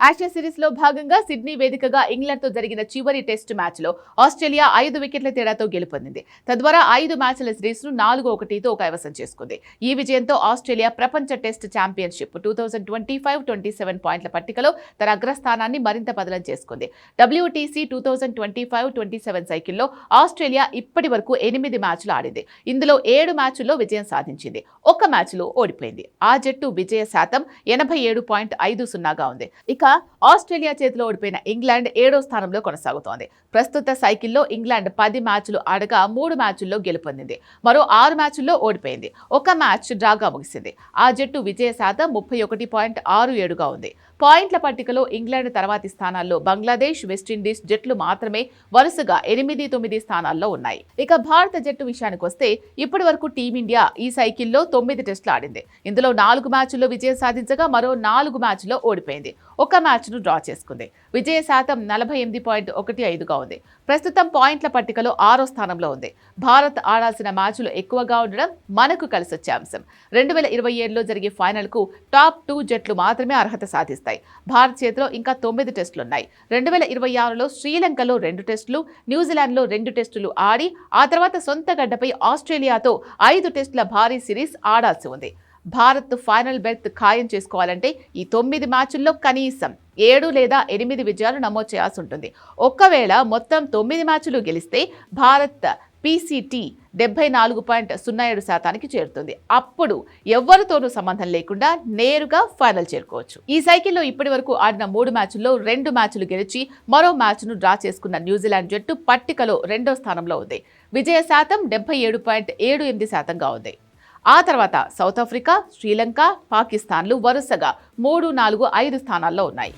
Asia series లో భాగంగా Sydney వేదికగా ఇంగ్లాండ్ తో జరిగిన చివరి టెస్ట్ మ్యాచ్ లో ఆస్ట్రేలియా 5 వికెట్ల తేడాతో గెలుపొందింది. తద్వారా 5 మ్యాచ్ల సిరీస్ ను 4-1తో కైవసం చేసుకుంది. ఈ విజయంతో ఆస్ట్రేలియా ప్రపంచ టెస్ట్ ఛాంపియన్షిప్ 2025-27 పాయింట్ల పట్టికలో తన అగ్రస్థానాన్ని మరింత బదలం చేసుకుంది. WTC 2025-27 సైకిల్లో ఆస్ట్రేలియా ఇప్పటి వరకు 8 మ్యాచ్లు ఆడింది. ఇందులో 7 మ్యాచ్ల్లో విజయం సాధించింది. ఒక మ్యాచ్లో ఓడిపోయింది. ఆ జట్టు విజయ శాతం 87.50గా ఉంది. ఇక ఆస్ట్రేలియా చేతిలో ఓడిపోయిన ఇంగ్లాండ్ 7వ స్థానంలో కొనసాగుతోంది. ప్రస్తుత సైకిల్లో ఇంగ్లాండ్ 10 మ్యాచ్లు ఆడగా 3 మ్యాచ్ల్లో గెలుపొందింది. మరో 6 మ్యాచ్ల్లో ఓడిపోయింది. ఒక మ్యాచ్ డ్రాగా ముగిసింది. ఆ జట్టు విజయ శాతం 31.67గా ఉంది. పాయింట్ల పట్టికలో ఇంగ్లాండ్ తర్వాతి స్థానాల్లో బంగ్లాదేశ్, వెస్టిండీస్ జట్లు మాత్రమే వరుసగా 8-9 స్థానాల్లో ఉన్నాయి. ఇక భారత జట్టు విషయానికి వస్తే ఇప్పటి వరకు టీమిండియా ఈ సైకిల్లో 9 టెస్టులు ఆడింది. ఇందులో 4 మ్యాచ్ల్లో విజయం సాధించగా మరో 4 మ్యాచ్ల్లో ఓడిపోయింది. ఒక మ్యాచ్ను డ్రా చేసుకుంది. విజయ శాతం 48.15గా ఉంది. ప్రస్తుతం పాయింట్ల పట్టికలో 6వ స్థానంలో ఉంది. భారత్ ఆడాల్సిన మ్యాచ్లు ఎక్కువగా ఉండడం మనకు కలిసొచ్చే అంశం. 2027లో జరిగే ఫైనల్కు టాప్ 2 జట్లు మాత్రమే అర్హత సాధిస్తాయి. భారత్ చేతిలో ఇంకా 9 టెస్టులున్నాయి. 2026లో శ్రీలంకలో 2 టెస్టులు, న్యూజిలాండ్లో 2 టెస్టులు ఆడి ఆ తర్వాత సొంత గడ్డపై ఆస్ట్రేలియాతో 5 టెస్టుల భారీ సిరీస్ ఆడాల్సి ఉంది. భారత్ ఫైనల్ బెర్త్ ఖాయం చేసుకోవాలంటే ఈ 9 మ్యాచ్ల్లో కనీసం 7 లేదా 8 విజయాలు నమోదు చేయాల్సి ఉంటుంది. ఒకవేళ మొత్తం 9 మ్యాచ్లు గెలిస్తే భారత్ PCT 74.07% చేరుతుంది. అప్పుడు ఎవరితోనూ సంబంధం లేకుండా నేరుగా ఫైనల్ చేరుకోవచ్చు. ఈ సైకిల్లో ఇప్పటి వరకు ఆడిన 3 మ్యాచ్ల్లో 2 మ్యాచ్లు గెలిచి మరో మ్యాచ్ను డ్రా చేసుకున్న న్యూజిలాండ్ జట్టు పట్టికలో 2వ స్థానంలో ఉంది. విజయ శాతం 77.78%గా ఉంది. ఆ తర్వాత సౌత్ ఆఫ్రికా, శ్రీలంక, పాకిస్తాన్లు వరుసగా 3, 4, 5 స్థానాల్లో ఉన్నాయి.